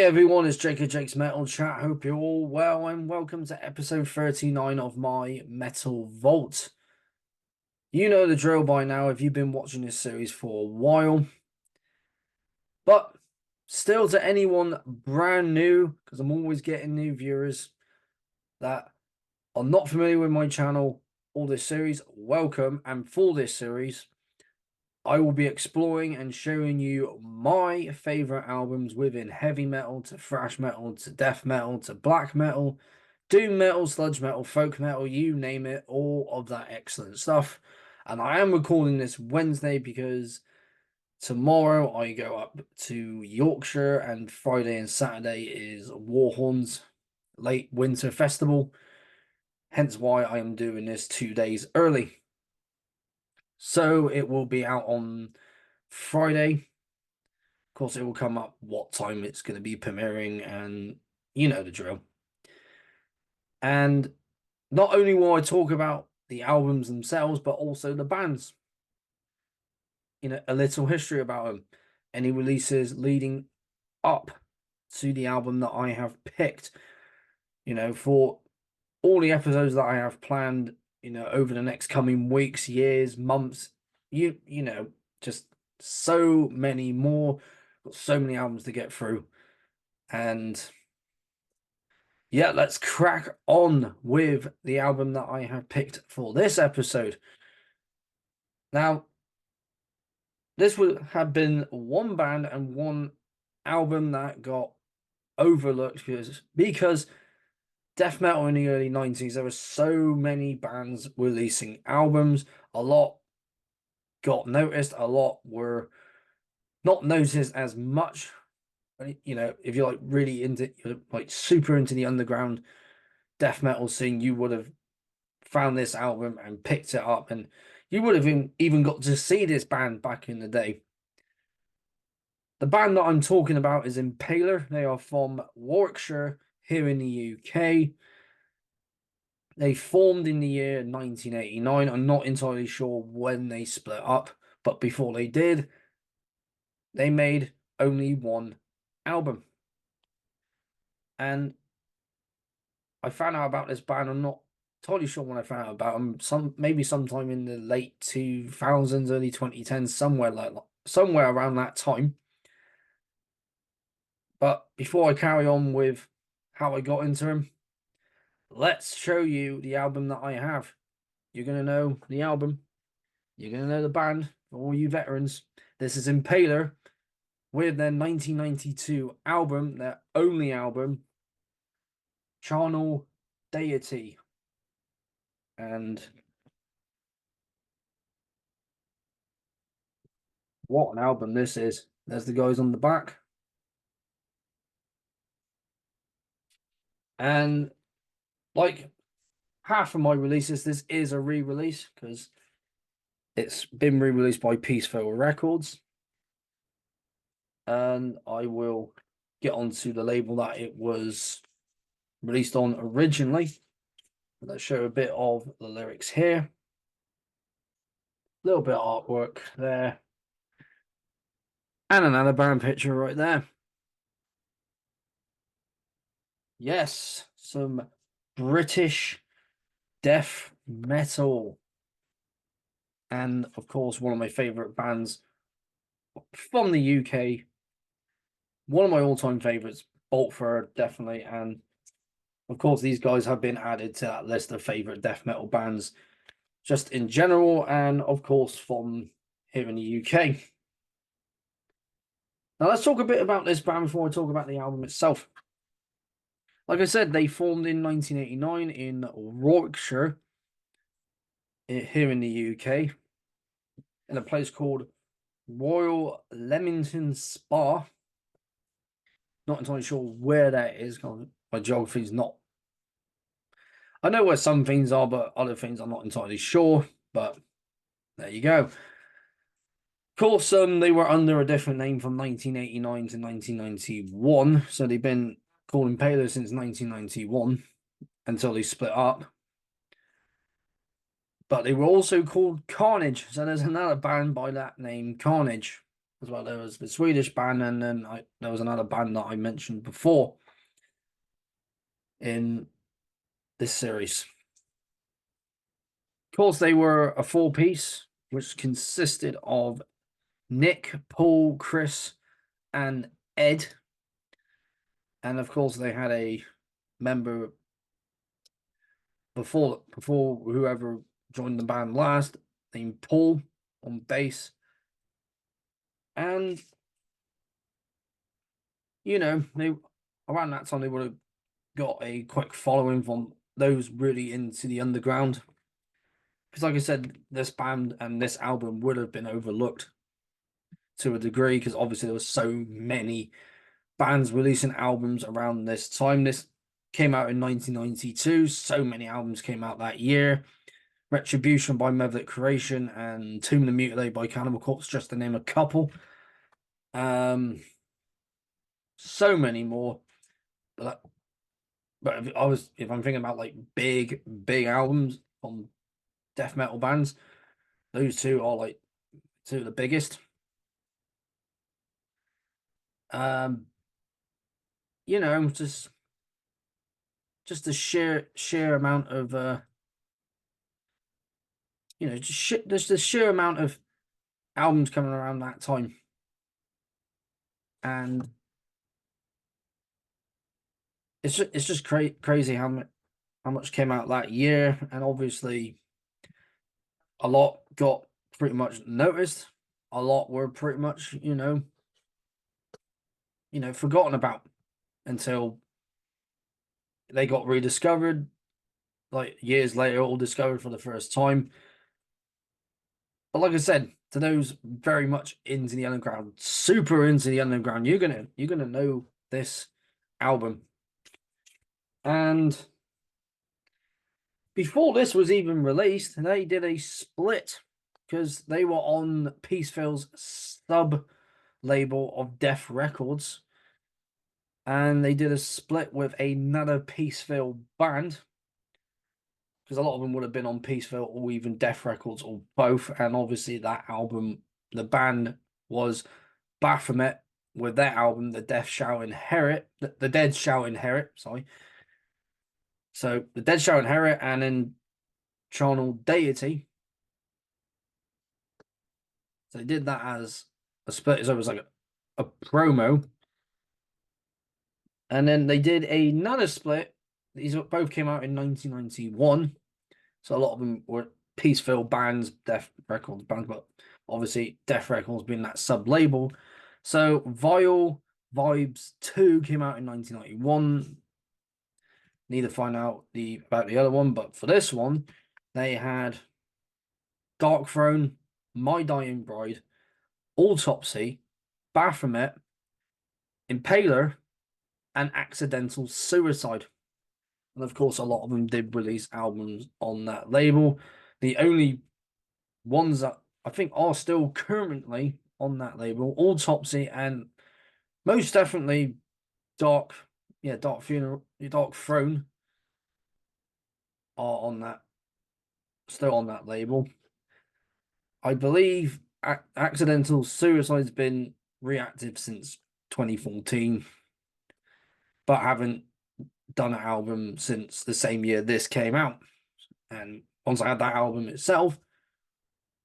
Hi everyone, it's Jake's Metal Chat. Hope you're all well and welcome to episode 39 of my Metal Vault. You know the drill by now if you've been watching this series for a while. But still, to anyone brand new, because I'm always getting new viewers that are not familiar with my channel or this series, welcome. And for this series, I will be exploring and showing you my favorite albums within heavy metal to thrash metal to death metal to black metal, doom metal, sludge metal, folk metal, you name it, all of that excellent stuff. And I am recording this Wednesday because tomorrow I go up to Yorkshire and Friday and Saturday is Warhorn's late winter festival. Hence why I am doing this 2 days early. So it will be out on Friday. Of course, it will come up what time it's going to be premiering, and you know the drill. And not only will I talk about the albums themselves, but also the bands. A little history about them, any releases leading up to the album that I have picked. For all the episodes that I have planned, over the next coming weeks, years, months, just so many more. Got so many albums to get through. And yeah, let's crack on with the album that I have picked for this episode. Now, this would have been one band and one album that got overlooked because death metal in the early 90s, there were so many bands releasing albums. A lot got noticed, a lot were not noticed as much. If you're really into, super into the underground death metal scene, you would have found this album and picked it up, and you would have even got to see this band back in the day. The band that I'm talking about is Impaler. They are from Warwickshire here in the UK. They formed in the year 1989. I'm not entirely sure when they split up, but before they did, they made only one album. And I found out about this band. I'm not entirely sure when I found out about them. Maybe sometime in the late 2000s, early 2010s, somewhere around that time. But before I carry on with how I got into them, let's show you the album that I have. You're going to know the album. You're going to know the band, for all you veterans. This is Impaler with their 1992 album, their only album, Charnal, Deity. And what an album this is. There's the guys on the back. And like half of my releases, this is a re-release because it's been re-released by Peaceful Records. And I will get onto the label that it was released on originally. Let's show a bit of the lyrics here. A little bit of artwork there. And another band picture right there. Yes, some British death metal. And of course, one of my favorite bands from the UK. One of my all-time favorites, Boltford, definitely. And of course, these guys have been added to that list of favorite death metal bands just in general, and of course from here in the UK. Now let's talk a bit about this band before I talk about the album itself. Like I said, they formed in 1989 in Warwickshire, here in the UK, in a place called Royal Leamington Spa. Not entirely sure where that is. My geography's not. I know where some things are, but other things I'm not entirely sure. But there you go. Of course, they were under a different name from 1989 to 1991. So they've been called Impaler since 1991 until they split up. But they were also called Carnage. So there's another band by that name, Carnage. as well. There was the Swedish band, and then there was another band that I mentioned before in this series. Of course, they were a four-piece, which consisted of Nick, Paul, Chris, and Ed. And of course, they had a member before whoever joined the band last, named Paul on bass. And you know, they around that time they would have got a quick following from those really into the underground. Because like I said, this band and this album would have been overlooked to a degree, because obviously there was so many bands releasing albums around this time. This came out in 1992. So many albums came out that year. Retribution by Maverick Creation and Tomb of the Mutilated by Cannibal Corpse, just to name a couple. So many more. But if I'm thinking about like big albums from death metal bands, those two are like two of the biggest. You know, just the sheer amount of you know, there's the sheer amount of albums coming around that time, and it's just crazy how much came out that year. And obviously a lot got pretty much noticed, a lot were pretty much forgotten about until they got rediscovered, like years later, all discovered for the first time. But like I said, to those very much into the underground, super into the underground, you're gonna know this album. And before this was even released, they did a split, because they were on Peaceville's sub label of Death Records, and they did a split with another Peaceville band, because a lot of them would have been on Peaceville or even Death Records or both. And obviously that album, the band was Baphomet, with their album The Death Shall Inherit, the Dead Shall Inherit, sorry. So The Dead Shall Inherit, and then Charnal Deity. So they did that as a split, so it was like a promo. And then they did another split. These both came out in 1991. So a lot of them were Peaceville bands, Death Records bands, but obviously Death Records being that sub-label. So Vile Vibes 2 came out in 1991. Need to find out about the other one, but for this one, they had Dark Throne, My Dying Bride, Autopsy, Baphomet, Impaler, and Accidental Suicide. And of course, a lot of them did release albums on that label. The only ones that I think are still currently on that label, Autopsy, and most definitely Dark Throne are on that, still on that label. I believe Accidental Suicide's been reactive since 2014, but haven't done an album since the same year this came out. And once I had that album itself,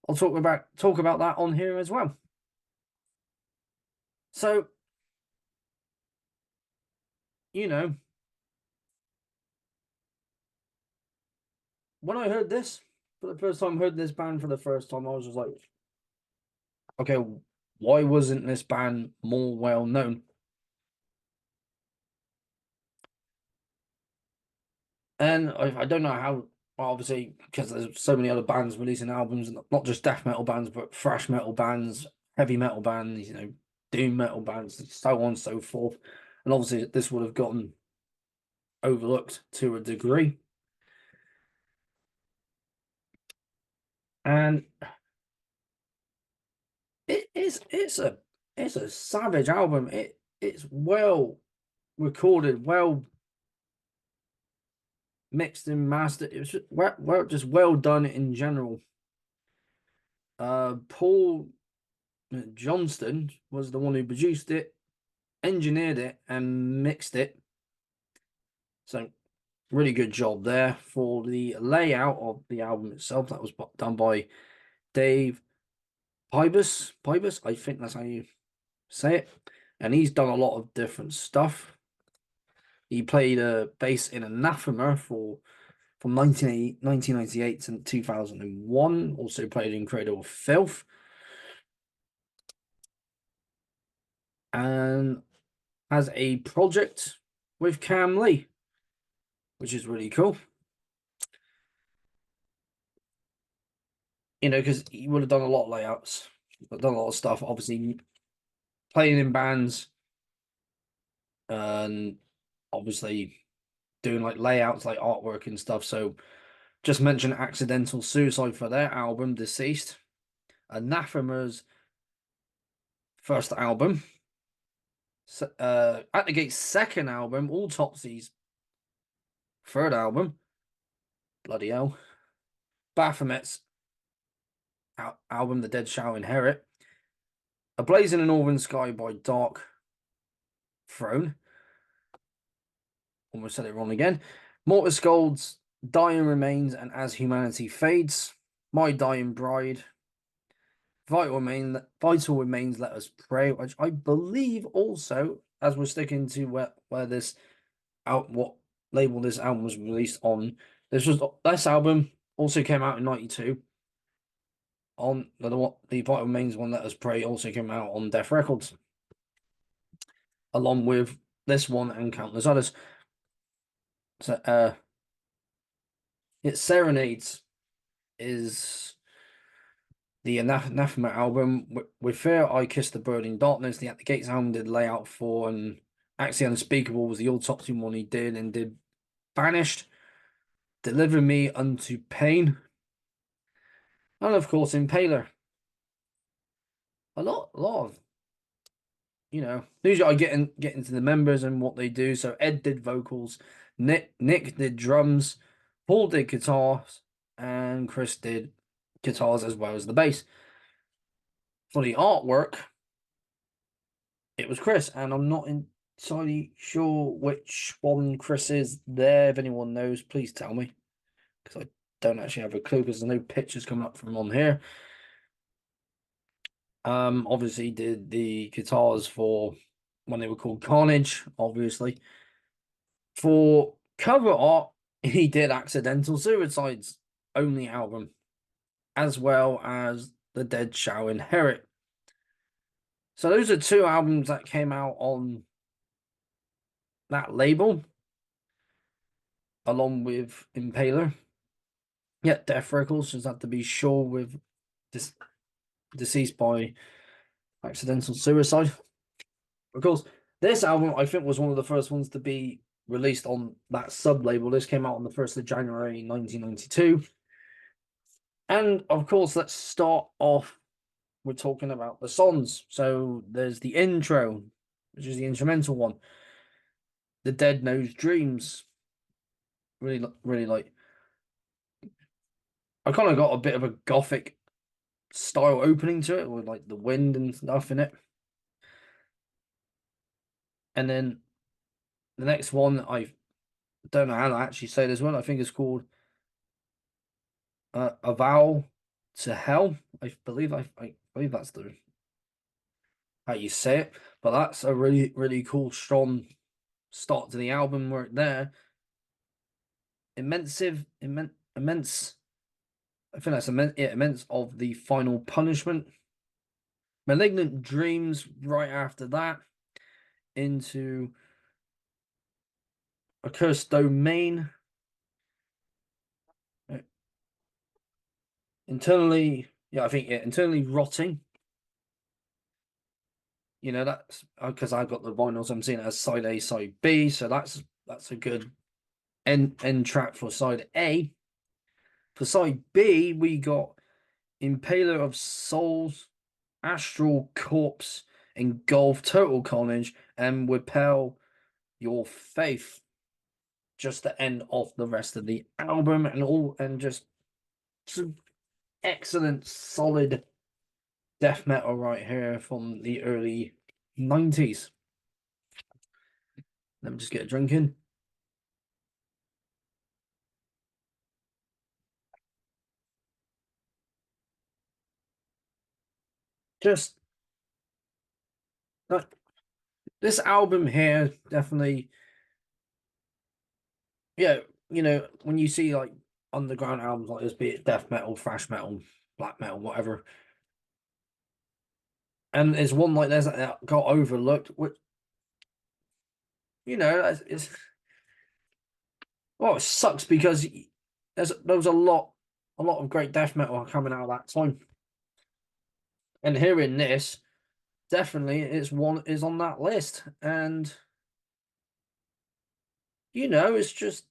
I'll talk about that on here as well. So, when I heard this for the first time, heard this band for the first time, I was just like, okay, why wasn't this band more well known? And I don't know how, obviously, because there's so many other bands releasing albums, not just death metal bands, but thrash metal bands, heavy metal bands, doom metal bands, so on and so forth. And obviously, this would have gotten overlooked to a degree. And it's a savage album. It's well recorded, well mixed and mastered. It was just well done in general. Paul Johnston was the one who produced it, engineered it, and mixed it. So, really good job there. For the layout of the album itself, that was done by Dave Pybus. I think that's how you say it. And he's done a lot of different stuff. He played a bass in Anathema from 1998 to 2001. Also played in Cradle of Filth. And has a project with Cam Lee, which is really cool. You know, because he would have done a lot of layouts, done a lot of stuff. Obviously, playing in bands, and obviously doing like layouts, like artwork and stuff. So, just mention Accidental Suicide for their album, Deceased. Anathema's first album. At the Gate's second album, Autopsy's third album. Bloody hell. Baphomet's album, The Dead Shall Inherit. A Blaze in the Northern Sky by Dark Throne. Almost said it wrong again. Mortar Scold's Dying Remains and As Humanity Fades. My Dying Bride. Vital Remains, Let Us Pray, which I believe also, as we're sticking to where this what label this album was released on. This album also came out in '92. On the Vital Remains one, Let Us Pray, also came out on Death Records, along with this one and countless others. So, it's Serenades is the Anathema album. With Fear, I Kissed the Burning Darkness. The At the Gates album did layout for, and actually Unspeakable was the Autopsy one he did, and did Banished, Deliver Me Unto Pain, and of course Impaler. A lot of, you know, usually I get into the members and what they do. So Ed did vocals, Nick did drums, Paul did guitars, and Chris did guitars as well as the bass. For the artwork, it was Chris, and I'm not entirely sure which one Chris is there. If anyone knows, please tell me, because I don't actually have a clue, because there's no pictures coming up from on here. Obviously did the guitars for when they were called Carnage, obviously. For cover art, he did Accidental Suicide's only album, as well as The Dead Shall Inherit. So those are two albums that came out on that label, along with Impaler. Yeah, Death Records, just have to be sure, with Deceased by Accidental Suicide. Of course, this album, I think, was one of the first ones to be released on that sub-label. This came out on the 1st of January, 1992. And, of course, let's start off with talking about the songs. So, there's the intro, which is the instrumental one. The Dead Knows Dreams. Really like. I kind of got a bit of a gothic style opening to it, with like the wind and stuff in it. And then the next one, I don't know how to actually say this one. I think it's called A Vow to Hell. I believe that's how you say it. But that's a really cool, strong start to the album right there. Immense. I think that's immense of the Final Punishment. Malignant Dreams right after that, into A Cursed Domain. Internally Rotting. You know, that's because I got the vinyls. I'm seeing it as side A, side B. So that's a good end track for side A. For side B, we got Impaler of Souls, Astral Corpse, Engulf, Total Carnage, and Repel Your Faith. Just the end of the rest of the album, and just some excellent, solid death metal right here from the early 90s. Let me just get a drink in. Just like this album here, definitely, yeah, when you see like underground albums like this, be it death metal, thrash metal, black metal, whatever, and there's one like this that got overlooked, which it's well, it sucks because there was a lot of great death metal coming out of that time, and hearing this definitely is on that list, and it's just,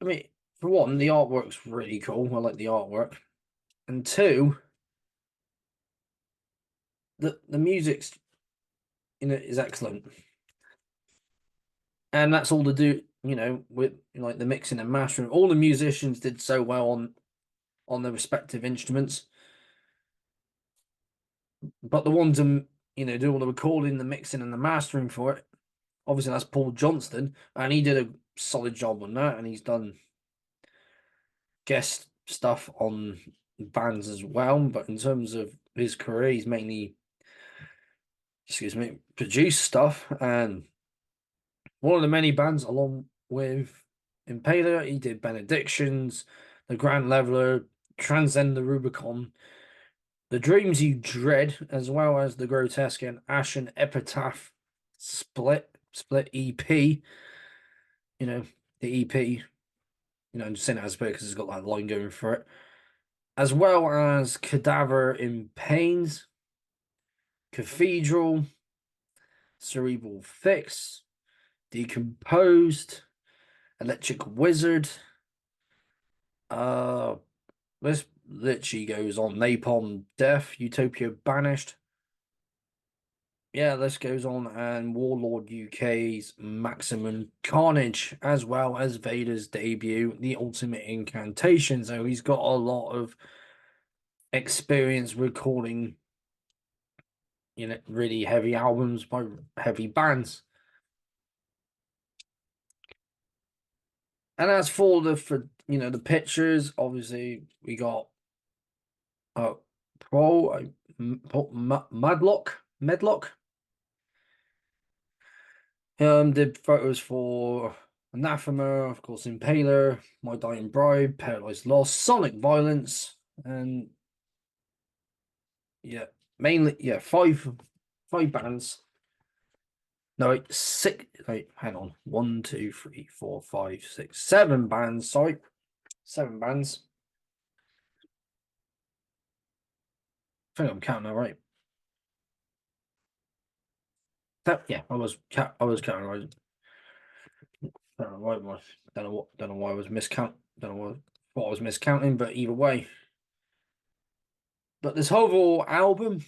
I mean, for one, the artwork's really cool. I like the artwork, and two, the music's is excellent, and that's all to do with like the mixing and mastering. All the musicians did so well on their respective instruments, but the ones do all the recording, the mixing, and the mastering for it. Obviously, that's Paul Johnston, and he did a solid job on that, and he's done guest stuff on bands as well. But in terms of his career, he's mainly, produced stuff, and one of the many bands along with Impaler, he did Benedictions, The Grand Leveler, Transcend the Rubicon, The Dreams You Dread, as well as The Grotesque and Ashen Epitaph split EP. The EP, I'm just saying it as a bit because it's got that line going for it. As well as Cadaver in Pains, Cathedral, Cerebral Fix, Decomposed, Electric Wizard. This literally goes on. Napalm Death, Utopia Banished. Yeah, this goes on, and Warlord UK's Maximum Carnage, as well as Vader's debut, The Ultimate Incantation. So he's got a lot of experience recording, really heavy albums by heavy bands. And as for the pictures, obviously we got Medlock. Did photos for Anathema, of course, Impaler, My Dying Bride, Paradise Lost, Sonic Violence, and yeah, mainly five bands. No, wait, six. Wait, hang on. 1, 2, 3, 4, 5, 6, 7 bands. Sorry, 7 bands. I think I'm counting that right. Yeah, I was counting right. Don't know why I was miscount. Don't know what I was miscounting, but either way. But this whole album,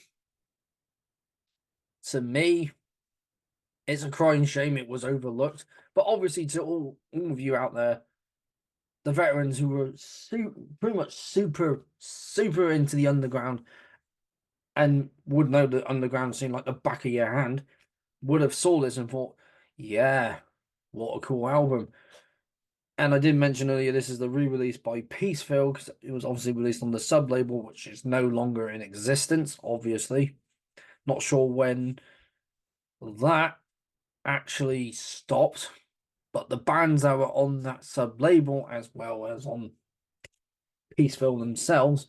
to me, it's a crying shame it was overlooked. But obviously, to all of you out there, the veterans who were pretty much super into the underground and would know the underground scene like the back of your hand, would have saw this and thought, yeah, what a cool album. And I did mention earlier, this is the re-release by Peaceville, because it was obviously released on the sub-label, which is no longer in existence, obviously. Not sure when that actually stopped, but the bands that were on that sub-label, as well as on Peaceville themselves,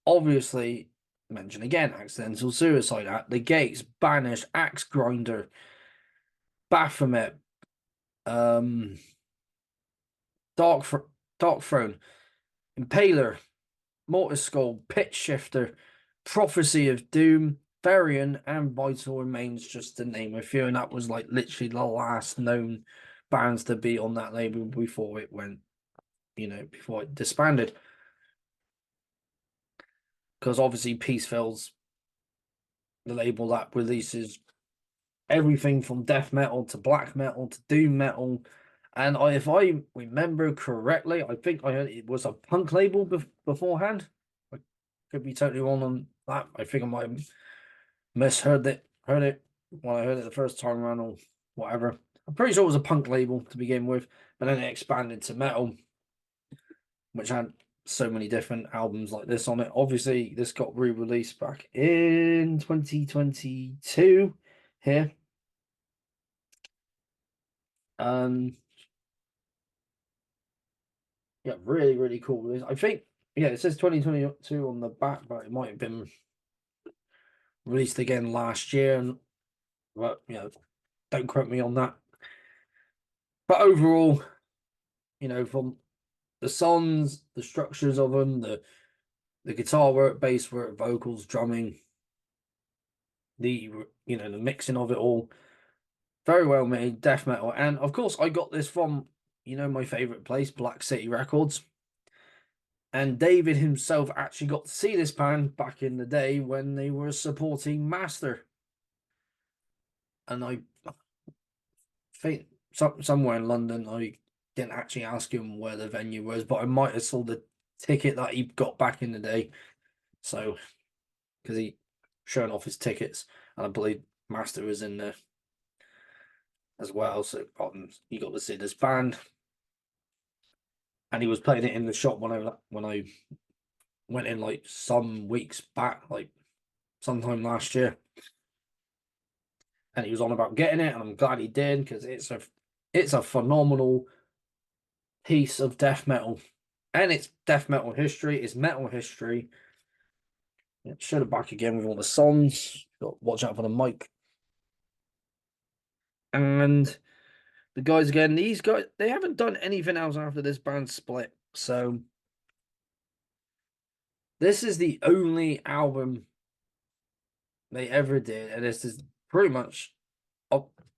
obviously, mention again, Accidental Suicide, At the Gates, Banish, Axe Grinder, Baphomet, Dark Throne, Impaler, Mortar Skull, Pitch Shifter, Prophecy of Doom, Therion, and Vital Remains, just to name a few. And that was like literally the last known bands to be on that label before it went, before it disbanded. Because obviously Peaceville's the label that releases everything from death metal to black metal to doom metal. And if I remember correctly, I think I heard it was a punk label beforehand. Could be totally wrong on that. I think I might have misheard it, heard it when I heard it the first time around or whatever. I'm pretty sure it was a punk label to begin with, but then it expanded to metal, which had so many different albums like this on it. Obviously, this got re-released back in 2022 here. Yeah, really, really cool. I think, yeah, it says 2022 on the back, but it might have been released again last year. And, but, don't quote me on that. But overall, from the songs, the structures of them, the guitar work, bass work, vocals, drumming, the the mixing of it all, very well made, death metal. And of course, I got this from my favorite place, Black City Records. And David himself actually got to see this band back in the day when they were supporting Master. And I think somewhere in London, I didn't actually ask him where the venue was, but I might have saw the ticket that he got back in the day. So, because he showing off his tickets, and I believe Master was in there as well. So you got to see this band, and he was playing it in the shop when I went in like some weeks back, like sometime last year. And he was on about getting it, and I'm glad he did because it's a phenomenal piece of death metal, and it's death metal history, it's metal history. Show it back again with all the songs. Got watch out for the mic. And the guys again, these guys, they haven't done anything else after this band split. So this is the only album they ever did, and this is pretty much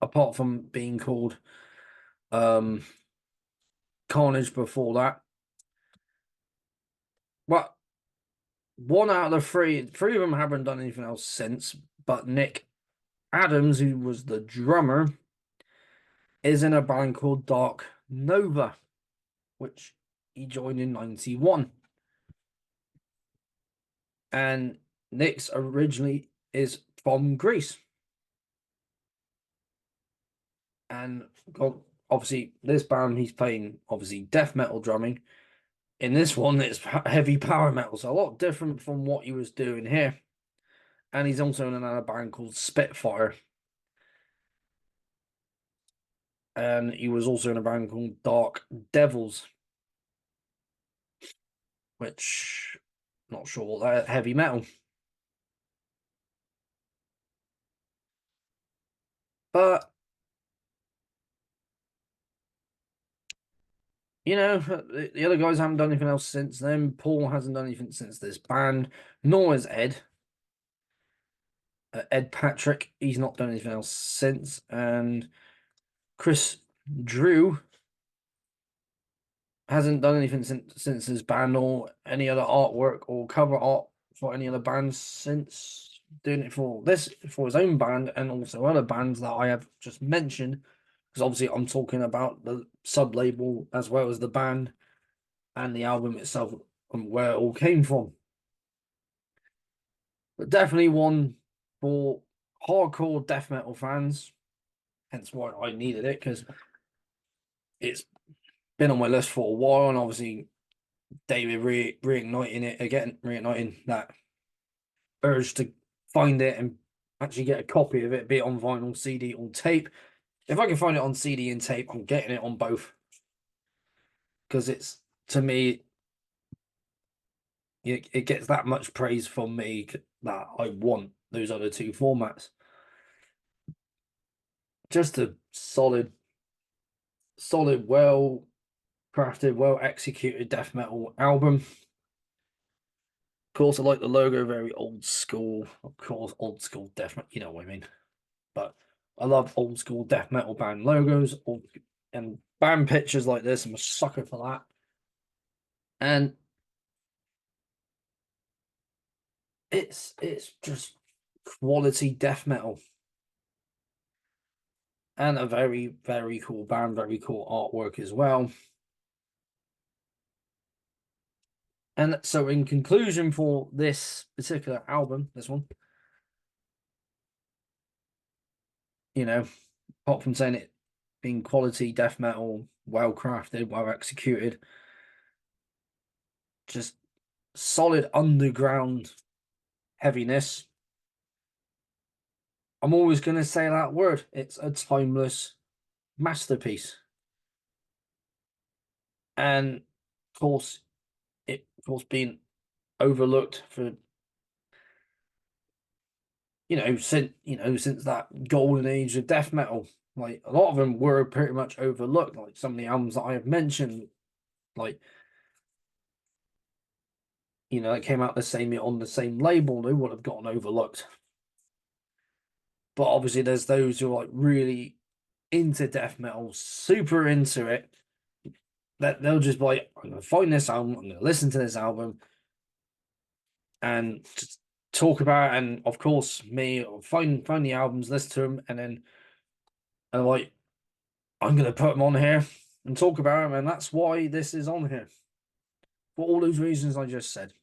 apart from being called Carnage before that. But one out of the three of them haven't done anything else since. But Nick Adams, who was the drummer, is in a band called Dark Nova, which he joined in 91. And Nick's originally is from Greece. And obviously, this band, he's playing, obviously, death metal drumming. In this one, it's heavy power metal, so a lot different from what he was doing here. And he's also in another band called Spitfire. And he was also in a band called Dark Devils, which not sure what that heavy metal. But the other guys haven't done anything else since then. Paul hasn't done anything since this band, nor has Ed. Ed Patrick, he's not done anything else since. And Chris Drew hasn't done anything since his band or any other artwork or cover art for any other bands since doing it for his own band and also other bands that I have just mentioned. Because obviously I'm talking about the sub label as well as the band and the album itself and where it all came from. But definitely one for hardcore death metal fans. Hence why I needed it, because it's been on my list for a while, and obviously David reigniting it again, reigniting that urge to find it and actually get a copy of it, be it on vinyl, CD, or tape. If I can find it on CD and tape, I'm getting it on both. Because it's, to me, it gets that much praise from me that I want those other two formats. Just a solid, well crafted, well executed death metal album. Of course, I like the logo, very old school. Of course, old school death metal, you know what I mean. But I love old school death metal band logos and band pictures like this. I'm a sucker for that. And it's just quality death metal. And a very, very cool band, very cool artwork as well. And so, in conclusion, for this particular album, this one, apart from saying it being quality death metal, well crafted, well executed, just solid underground heaviness. I'm always going to say that word. It's a timeless masterpiece. And of course, being overlooked for since that golden age of death metal. Like, a lot of them were pretty much overlooked. Like some of the albums that I have mentioned, like, that came out the same year on the same label, they would have gotten overlooked. But obviously, there's those who are like really into death metal, super into it, that they'll just be like, I'm gonna find this album, I'm gonna listen to this album, and just talk about it. And of course, me, I'll find the albums, listen to them, and then I'm like, I'm gonna put them on here and talk about them, and that's why this is on here, for all those reasons I just said.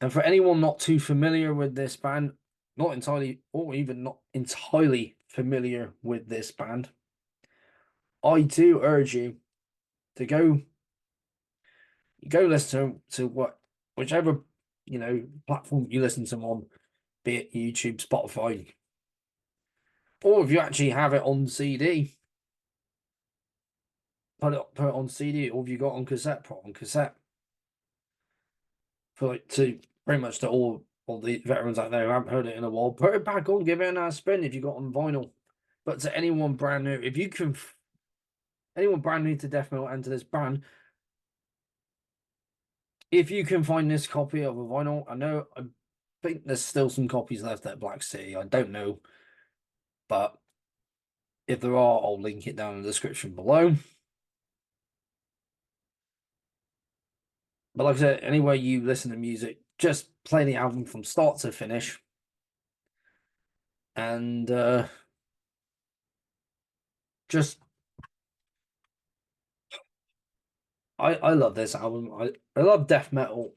And for anyone not too familiar with this band, not entirely, or even not entirely familiar with this band, I do urge you to go listen to whichever platform you listen to them on, be it YouTube, Spotify, or if you actually have it on CD, put it on CD, or if you got on cassette, put it on cassette. For to pretty much to all the veterans out there who haven't heard it in a while, put it back on, give it a spin if you got on vinyl. But to anyone brand new, if you can, anyone brand new to death metal and to this band, if you can find this copy of a vinyl, I think there's still some copies left at Black City. I don't know, but if there are, I'll link it down in the description below. But like I said, anyway you listen to music, just play the album from start to finish. And just I love this album. I love death metal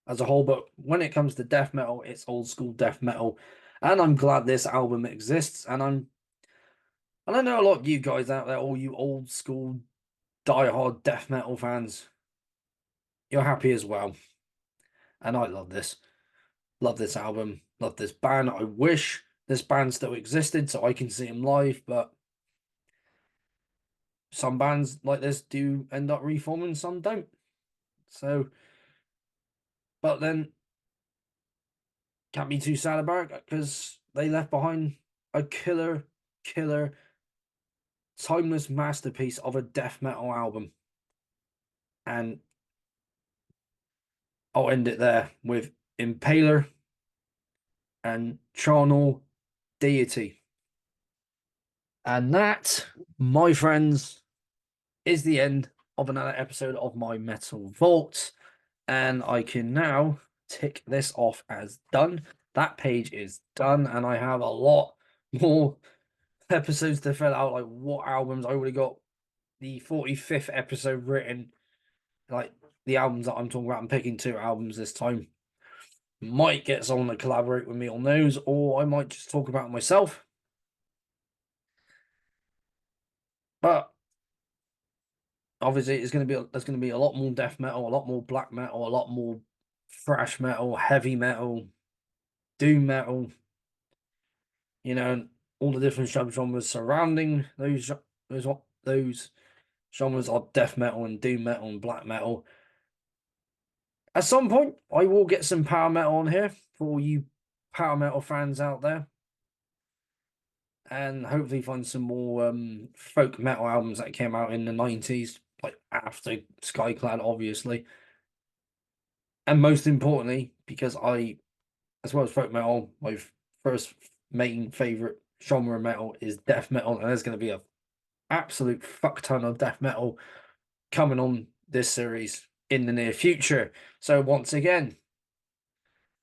as a whole, but when it comes to death metal, it's old school death metal. And I'm glad this album exists. And I know a lot of you guys out there, all you old school diehard death metal fans, you're happy as well. And I love this. Love this album. Love this band. I wish this band still existed so I can see them live, but some bands like this do end up reforming, some don't. So, but then can't be too sad about it because they left behind a killer, timeless masterpiece of a death metal album. And I'll end it there with Impaler and Charnal, Deity. And that, my friends, is the end of another episode of my Metal Vault. And I can now tick this off as done. That page is done, and I have a lot more episodes to fill out. Like, what albums? I already got the 45th episode written. Like, the albums that I'm talking about, I'm picking 2 albums this time. Might get someone to collaborate with me on those, or I might just talk about myself. But obviously, there's going to be a lot more death metal, a lot more black metal, a lot more thrash metal, heavy metal, doom metal. All the different subgenres surrounding those genres are death metal and doom metal and black metal. At some point, I will get some power metal on here for all you power metal fans out there, and hopefully find some more folk metal albums that came out in the 90s, like after Skyclad, obviously. And most importantly, because as well as folk metal, my first main favorite genre of metal is death metal, and there's going to be a absolute fuck ton of death metal coming on this series in the near future. So once again,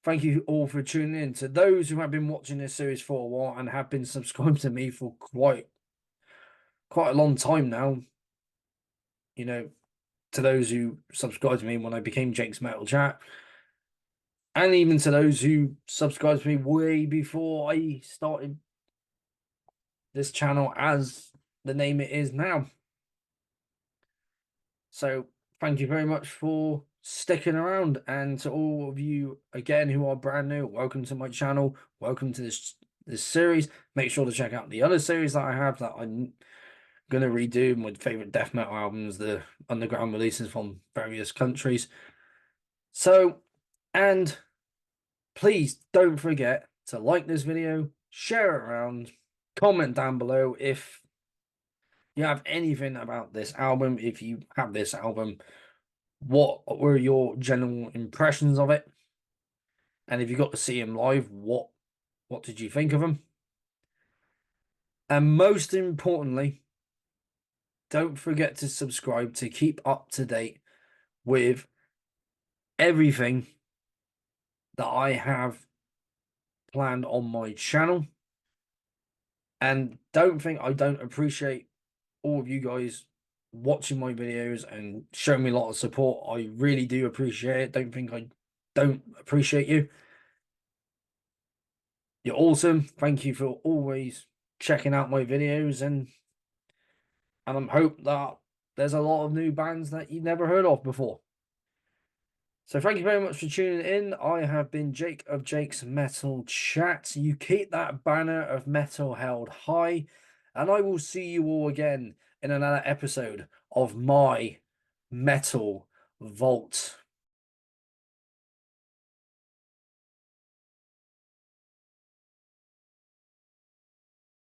thank you all for tuning in. To those who have been watching this series for a while and have been subscribed to me for quite a long time now, to those who subscribed to me when I became Jake's Metal Chat, and even to those who subscribed to me way before I started this channel as the name it is now. So thank you very much for sticking around, and to all of you again who are brand new, welcome to my channel, welcome to this series. Make sure to check out the other series that I have that I'm gonna redo, my favorite death metal albums, the underground releases from various countries. So, and please don't forget to like this video, share it around, comment down below if you have anything about this album. If you have this album, what were your general impressions of it? And if you got to see him live, what did you think of him? And most importantly, don't forget to subscribe to keep up to date with everything that I have planned on my channel. And don't think I don't appreciate all of you guys watching my videos and showing me a lot of support. I really do appreciate it. Don't think I don't appreciate you. You're awesome. Thank you for always checking out my videos, and I hope that there's a lot of new bands that you've never heard of before. So thank you very much for tuning in. I have been Jake of Jake's Metal Chat. You keep that banner of metal held high, and I will see you all again in another episode of my Metal Vault.